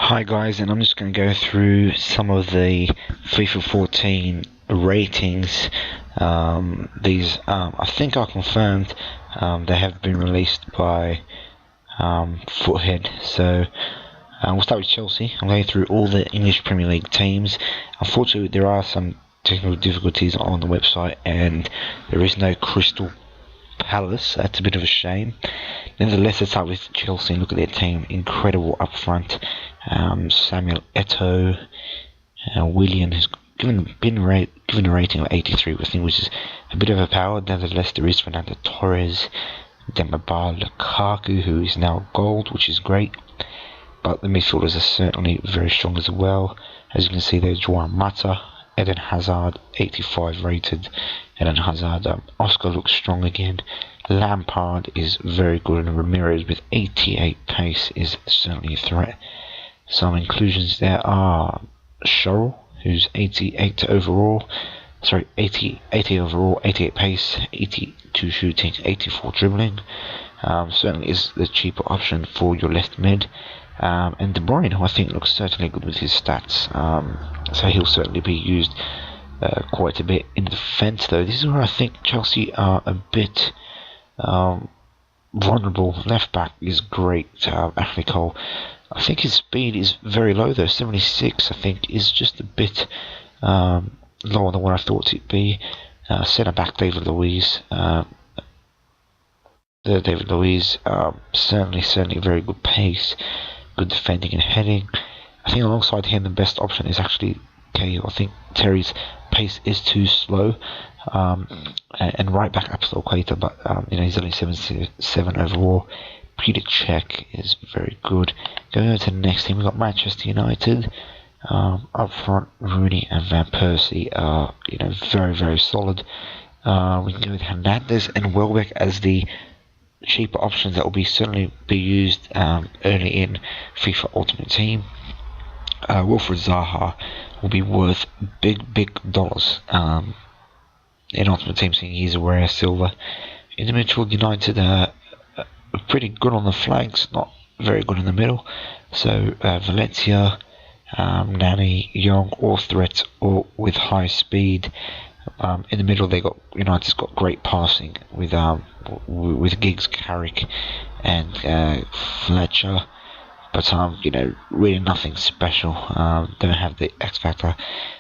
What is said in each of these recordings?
Hi guys, and I'm just going to go through some of the FIFA 14 ratings. I think are confirmed. They have been released by Futhead. So we'll start with Chelsea. I'm going through all the English Premier League teams. Unfortunately, there are some technical difficulties on the website, and there is no Crystal Palace. That's a bit of a shame. Nevertheless, let's start with Chelsea and look at their team. Incredible up front. Samuel Eto'o, Willian has been given a rating of 83, I think, which is a bit of a power. Nevertheless, there is Fernando Torres, Dembaba, Lukaku, who is now gold, which is great. But the midfielders are certainly very strong as well. As you can see, there's Juan Mata, Eden Hazard, 85 rated. Eden Hazard, Oscar looks strong again. Lampard is very good, and Ramirez with 88 pace is certainly a threat. Some inclusions there are Sherrill, who's 88 overall, 80 overall, 88 pace, 82 shooting, 84 dribbling. Certainly is the cheaper option for your left mid. And De Bruyne, who I think looks certainly good with his stats, so he'll certainly be used quite a bit in the defence. Though this is where I think Chelsea are a bit vulnerable. Left back is great, Ashley Cole. I think his speed is very low though. 76 I think is just a bit lower than what I thought it'd be. Centre back David Luiz. Certainly very good pace, good defending and heading. I think alongside him the best option is actually Cahill. I think Terry's pace is too slow, and right back Absol Quater, but he's only 77 overall. Peter Cech is very good. Going on to the next team, we've got Manchester United. Up front, Rooney and Van Persie are very solid. We can go with Hernandez and Welbeck as the cheaper options that will certainly be used early in FIFA Ultimate Team. Wilfred Zaha will be worth big dollars in Ultimate Team, seeing he's a rare silver. In the midfield, United pretty good on the flanks, not very good in the middle. So Valencia, Nani, Young, all threats, all with high speed. In the middle, United's got great passing with Giggs, Carrick, and Fletcher. But really nothing special. Don't have the X factor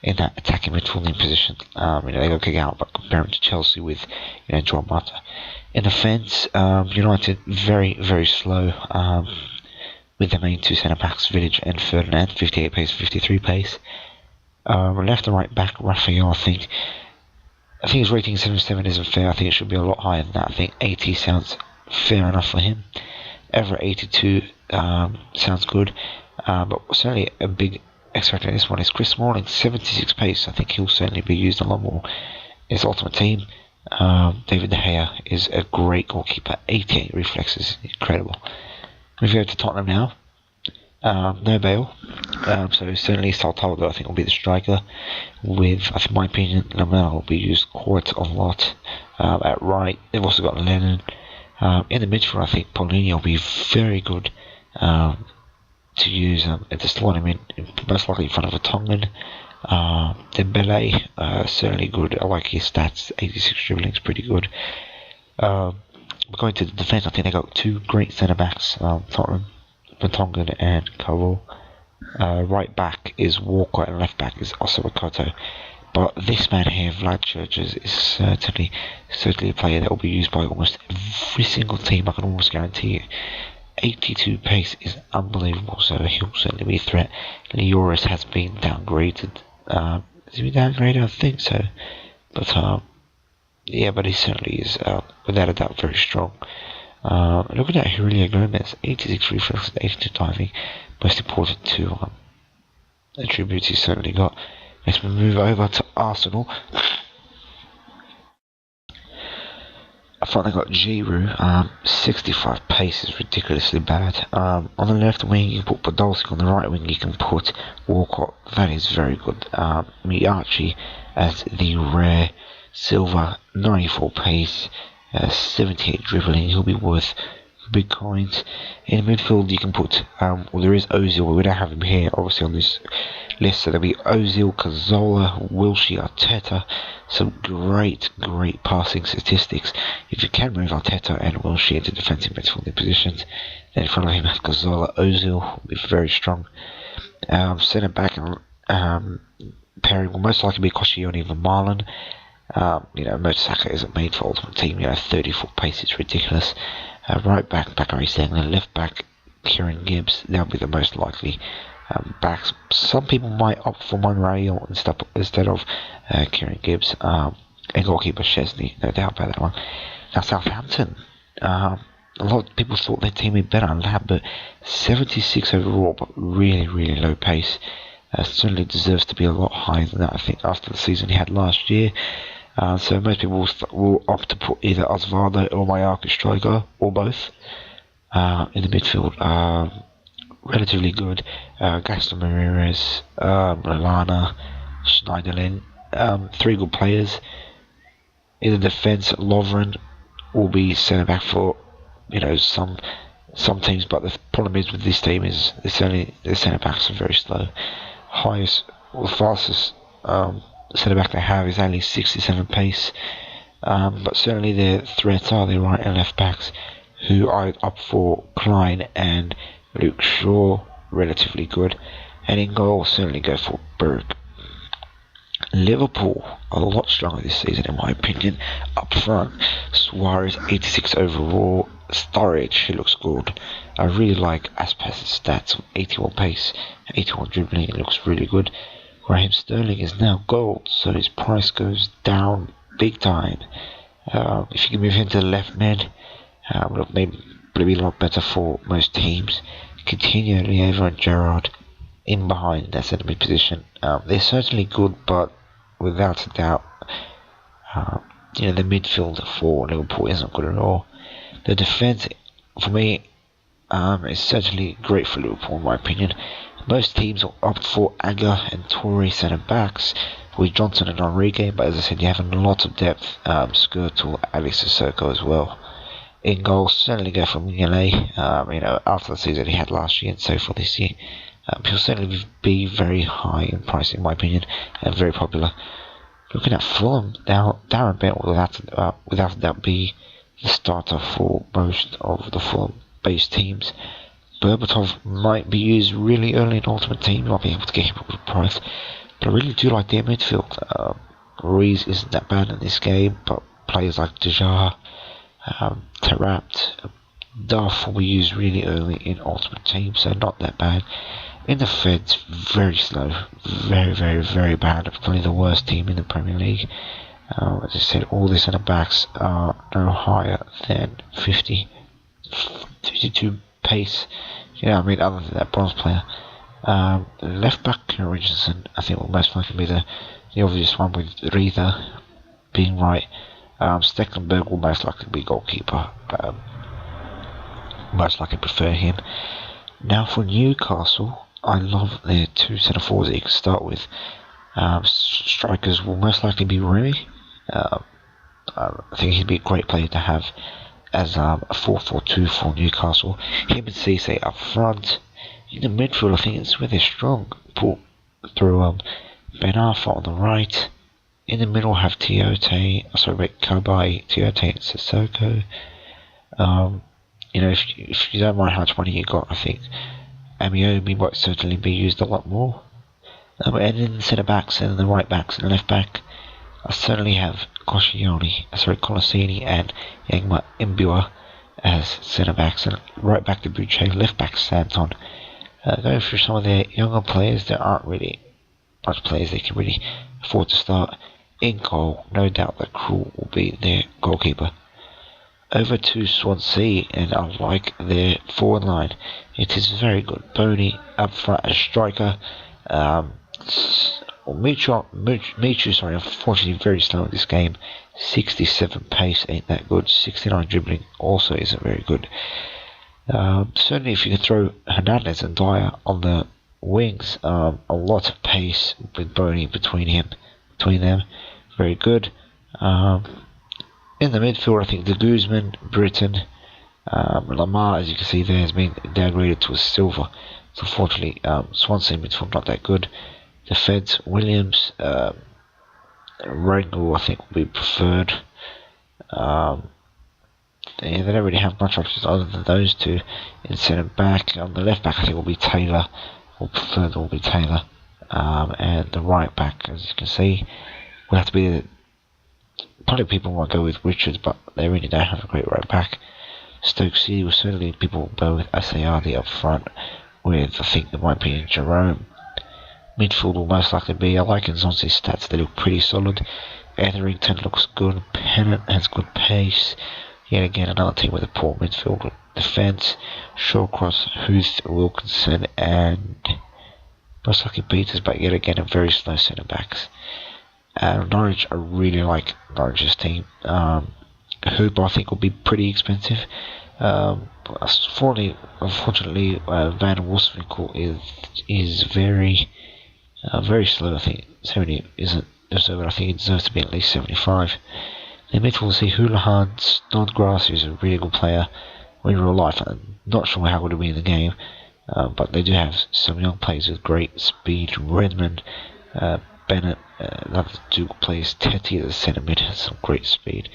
in that attacking midfielding position. They got kick out, but comparing to Chelsea with Juan Mata. In defence, United very slow. With the main two centre backs, Village and Ferdinand, 58 pace, 53 pace. Left and right back, Raphael, I think his rating 77 isn't fair. I think it should be a lot higher than that. I think 80 sounds fair enough for him. Everett 82 sounds good, but certainly a big X factor in this one is Chris Smalling, 76 pace. I think he'll certainly be used a lot more in his Ultimate Team. David De Gea is a great goalkeeper, 88 reflexes, incredible. We go to Tottenham now. No Bale, so certainly Saltado I think will be the striker. With, I think, in my opinion, Lamela will be used quite a lot at right. They've also got Lennon. In the midfield, I think Paulinho will be very good to use at the slot. Most likely in front of a Tongan. Dembele, certainly good. I like his stats. 86 dribbling is pretty good. Going to the defence, I think they got two great centre backs, Tottenham, Vertonghen and Carroll. Right back is Walker and left back is Osakato. But this man here, Vlad Churches, is certainly a player that will be used by almost every single team. I can almost guarantee you. 82 pace is unbelievable, so he'll certainly be a threat. Lloris has been downgraded. Has he been downgraded? I think so. But but he certainly is, without a doubt, very strong. Looking at Julio Gomez, 86 reflexes, 82 diving. Most important two attributes he's certainly got. Let's move over to Arsenal. I thought they got Giroud, 65 pace is ridiculously bad. On the left wing you can put Podolski, on the right wing you can put Walcott. That is very good. Miyachi as the rare silver, 94 pace, 78 dribbling. He'll be worth big coins. In midfield, you can put, well, there is Ozil, but we don't have him here, obviously, on this list. So there'll be Ozil, Cazorla, Wilshere, Arteta. Some great passing statistics. If you can move Arteta and Wilshere into defensive midfield positions, then in front of him have Cazorla, Ozil will be very strong. Centre back and pairing will most likely be Koscielny and Marlon. Mertesacker isn't made for Ultimate Team. 30-foot pace is ridiculous. Right back, Bakary Sagna. Left back, Kieran Gibbs. That'll be the most likely backs. Some people might opt for Monreal instead of Kieran Gibbs. And goalkeeper Chesney, no doubt about that one. Now Southampton. A lot of people thought their team would be better on that, but 76 overall, but really low pace. Certainly deserves to be a lot higher than that, I think, after the season he had last year. So most people will opt to put either Osvaldo or Mallorca striker, or both, in the midfield. Relatively good. Gaston Ramirez, Lallana, Schneiderlin, 3 good players. In the defence, Lovren will be centre back for some teams, but the problem is with this team is the centre backs are very slow. Fastest centre back they have is only 67 pace, but certainly their threats are their right and left backs, who are up for Klein and Luke Shaw, relatively good, and in goal certainly go for Berg. Liverpool are a lot stronger this season in my opinion. Up front, Suarez 86 overall, Sturridge, he looks good. I really like Aspas's stats, 81 pace, 81 dribbling, it looks really good. Raheem Sterling is now gold, so his price goes down big time. If you can move him to the left mid, maybe be a lot better for most teams. Coutinho, Lieva and Gerrard in behind that centre mid position. They're certainly good, but without a doubt, the midfield for Liverpool isn't good at all. The defence, for me, is certainly great for Liverpool in my opinion. Most teams will opt for Aga and Torre centre backs with Johnson and Enrique, but as I said, you have a lot of depth. Skirtle, Alex Sissoko as well. In goal, certainly go for Mignolet. After the season he had last year and so for this year, he'll certainly be very high in price in my opinion, and very popular. Looking at Fulham, now Darren Bent will without doubt be the starter for most of the Fulham-based teams. Berbatov might be used really early in Ultimate Team. You might be able to get him a good price, but I really do like their midfield. Ruiz isn't that bad in this game, but players like Deja, Tarapt, Duff will be used really early in Ultimate Team, so not that bad. In the Feds, very slow, very bad. Probably the worst team in the Premier League. As I said, all the centre backs are no higher than 52 pace. Other than that bronze player. Left back Richardson, I think will most likely be the obvious one, with Rieder being right. Stecklenburg will most likely be goalkeeper. Most likely prefer him. Now for Newcastle, I love their 2 centre forwards that you can start with. Strikers will most likely be Remy. I think he'd be a great player to have as a 4-4-2 for Newcastle. Him and Cisse up front. In the midfield, I think it's where they're strong. Put through Ben Arfa on the right. In the middle, have Kabai, Tiote and Sissoko. If you don't mind how much money you got, I think Amiobi might certainly be used a lot more. And in the centre backs and the right backs and the left back, I certainly have Colosini and Yangma Imbua as centre backs, and right back to Buche, left back Santon. Going through some of their younger players, there aren't really much players they can really afford to start. In goal, no doubt that Krul will be their goalkeeper. Over to Swansea, and I like their forward line. It is very good. Boney up front as striker. Michu, unfortunately very slow in this game. 67 pace ain't that good. 69 dribbling also isn't very good. Certainly if you can throw Hernandez and Dyer on the wings, a lot of pace with Boney between them. Very good. In the midfield, I think De Guzman, Britton, Lamar, as you can see there, has been downgraded to a silver. So unfortunately, Swansea midfield not that good. Defence, Williams, Rangel, I think will be preferred. They don't really have much options other than those two in centre back. On the left back, I think will be Taylor, or preferred will be Taylor. And the right back, as you can see, will have to be. Probably people might go with Richards, but they really don't have a great right back. Stoke City will certainly people go with Asayadi up front, with I think there might be Jerome. Midfield will most likely be. I like Nzonzi's stats; they look pretty solid. Etherington looks good. Pennant has good pace. Yet again, another team with a poor midfield. Defence: Shawcross, Huth, Wilkinson, and most likely Peters, but yet again a very slow centre backs. Norwich, I really like Norwich's team. Hooper, I think, will be pretty expensive. Unfortunately, Van Wolfswinkel is very slow. I think 70 isn't deserved. I think he deserves to be at least 75. In midfield, we'll see Houlihan. Snodgrass, who's a really good player in real life. I'm not sure how good he'll be in the game, but they do have some young players with great speed. Redmond, Bennett, another two players. Tetty at the centre mid has some great speed.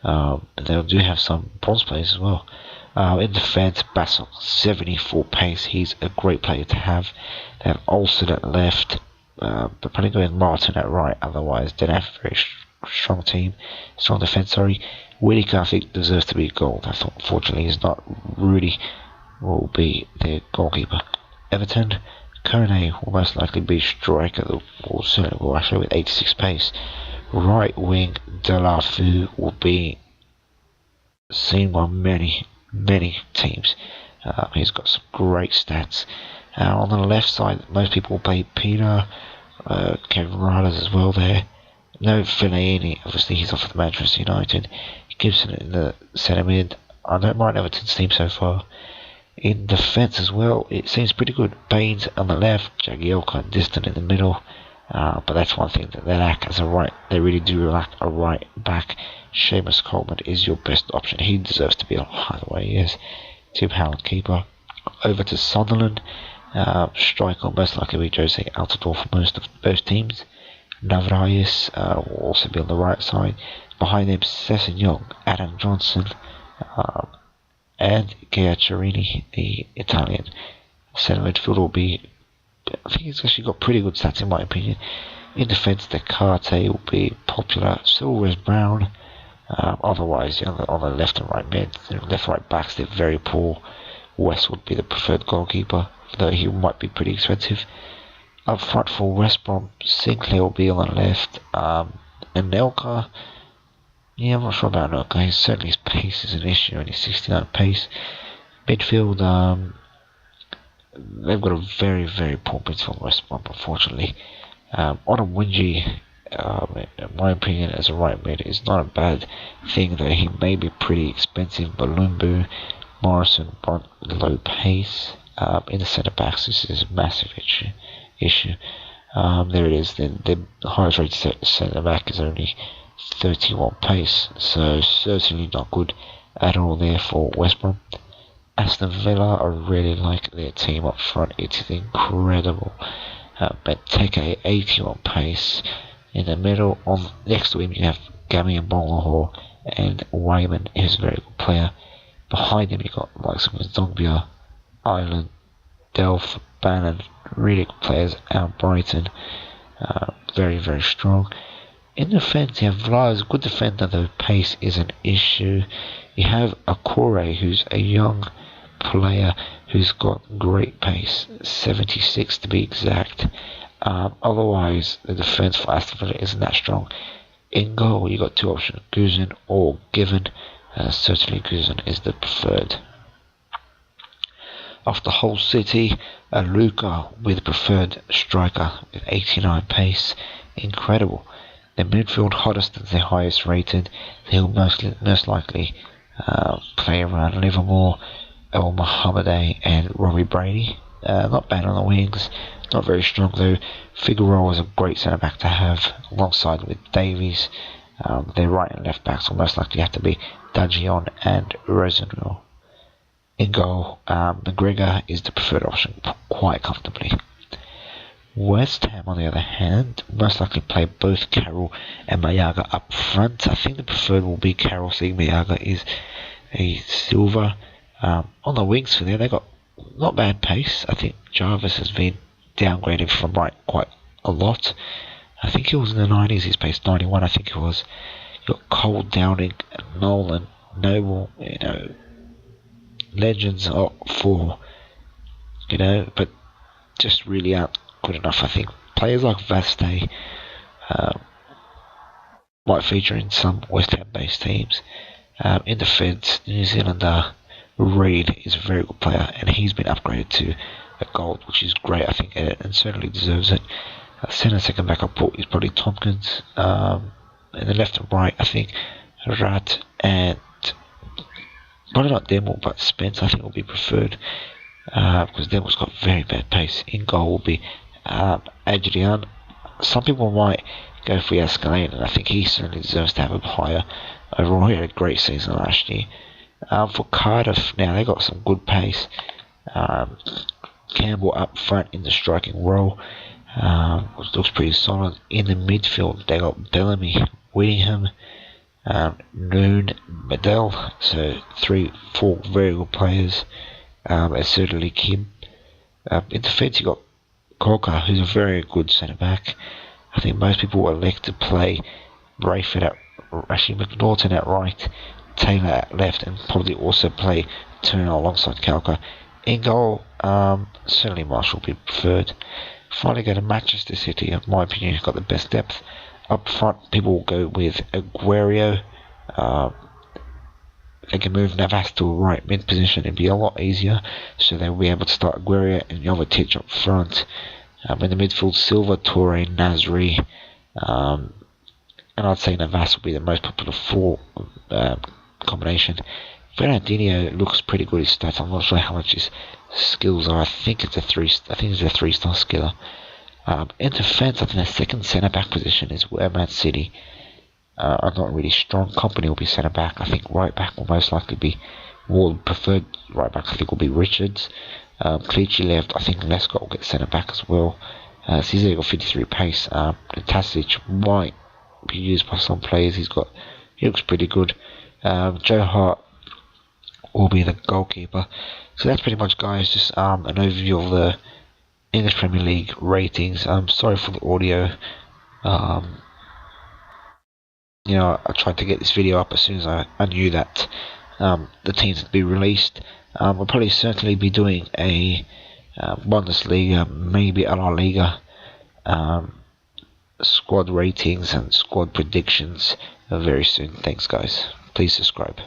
They do have some bronze players as well. In defence, Bassel, 74 pace. He's a great player to have. They have Olsen at left, but probably going Martin at right. Otherwise, they don't have a very strong team. Strong defence, sorry. Whittaker, I think, deserves to be gold. I thought, unfortunately, he's not. Rudy will be their goalkeeper. Everton, Kone will most likely be striker, or certainly will actually with 86 pace. Right wing, Delafu will be seen by many teams. He's got some great stats. On the left side, most people will play Peter, Kevin Riders as well there. No Fellaini, obviously he's off at Manchester United. Gibson in the centre mid. I don't mind Everton's team so far. In defence as well, it seems pretty good. Baines on the left, Jagielka distant in the middle. But that's one thing that they lack as a right. They really do lack a right back. Seamus Coleman is your best option. He deserves to be on high the way he is. Tim Howard keeper. Over to Sunderland. Striker most likely be Jose Altidore for most of both teams. Navrajas will also be on the right side. Behind them, Sessegnon, Adam Johnson, and Chiarini, the Italian. Centre midfield will be. I think he's actually got pretty good stats in my opinion. In defence, Descartes will be popular. So was Brown. Otherwise, on the left and right mid, left right backs, they're very poor. West would be the preferred goalkeeper, though he might be pretty expensive. Up front for West Brom, Sinclair will be on the left. And Nelka, yeah, I'm not sure about Nelka. Certainly his pace is an issue, only 69 pace. Midfield, they've got a very poor midfield West Brom, unfortunately. Onowinji, in my opinion, as a right mid, is not a bad thing, though he may be pretty expensive. Balumbu, Morrison, low pace. In the centre backs, this is a massive issue. There it is. The highest rated centre back is only 31 pace, so certainly not good at all there for West Brom. Aston Villa, I really like their team up front. It is incredible. Benteke, 81 pace. In the middle, next to him, you have Gami and Bolahor, and Wayman is a very good player. Behind him, you got likes of Zongbia, Ireland, Delph, Bannon, really good players. Out Brighton, very strong. In defence, you have Vla's a good defender, though pace is an issue. You have Akore, who's a young player who's got great pace, 76 to be exact. Otherwise, the defence for Aston Villa isn't that strong. In goal, you got two options: Guzan or Given. Certainly, Guzan is the preferred. Of the whole city, Luca with the preferred striker with 89 pace. Incredible. The midfield, Hoddeston's the highest rated. He'll most likely play around Livermore, El Mohammadi and Robbie Brady. Not bad on the wings, not very strong though. Figueroa is a great centre back to have alongside with Davies. Their right and left backs will most likely have to be Dagion and Rosenwell. In goal, McGregor is the preferred option quite comfortably. West Ham, on the other hand, most likely play both Carroll and Mayaga up front. I think the preferred will be Carroll, seeing Mayaga is a silver. On the wings for there, they got not bad pace. I think Jarvis has been downgraded from right quite a lot. I think he was in the 90s, he's paced 91, I think it was. You got Cole, Downing, Nolan, Noble, legends are for, but just really aren't good enough. I think players like Vaste might feature in some West Ham based teams. In the Feds, New Zealander Reid is a very good player, and he's been upgraded to a gold, which is great, I think, and certainly deserves it. Centre second backup port is probably Tompkins. And the left and right, I think Rat and probably not Demel, but Spence, I think, will be preferred, because Demel's got very bad pace. In goal will be Adrian. Some people might go for Escalade, and I think he certainly deserves to have a higher overall. He had a great season last year. For Cardiff, now they got some good pace. Campbell up front in the striking role, which looks pretty solid. In the midfield, they got Bellamy, Whittingham, Noon, Medell. So 3-4 very good players. And certainly Kim. In defence, you got Coker, who's a very good centre back. I think most people will elect to play Rayford at, actually McNaughton at right, Taylor at left, and probably also play Turner alongside Calca. In goal, certainly Marshall will be preferred. Finally, go to Manchester City. In my opinion, who's got the best depth. Up front, people will go with Aguero. They can move Navas to a right mid position. It'd be a lot easier, so they'll be able to start Aguero and Jovetic up front. In the midfield, Silva, Torre, Nasri, and I'd say Navas will be the most popular four combination. Fernandinho looks pretty good. His stats. I'm not sure how much his skills are. I think it's a 3-star skiller. In defence, I think the second centre back position is where Man City are not really strong. Company will be centre back. I think right back will most likely be preferred right back. I think will be Richards. Clichy left. I think Lescott will get centre back as well. Cesar got 53 pace. Tasic might be used by some players. He looks pretty good. Joe Hart will be the goalkeeper. So that's pretty much, guys, just an overview of the English Premier League ratings. I'm sorry for the audio. I tried to get this video up as soon as I knew that the teams would be released. We'll probably certainly be doing a Bundesliga, maybe a La Liga squad ratings and squad predictions very soon. Thanks, guys. Please subscribe.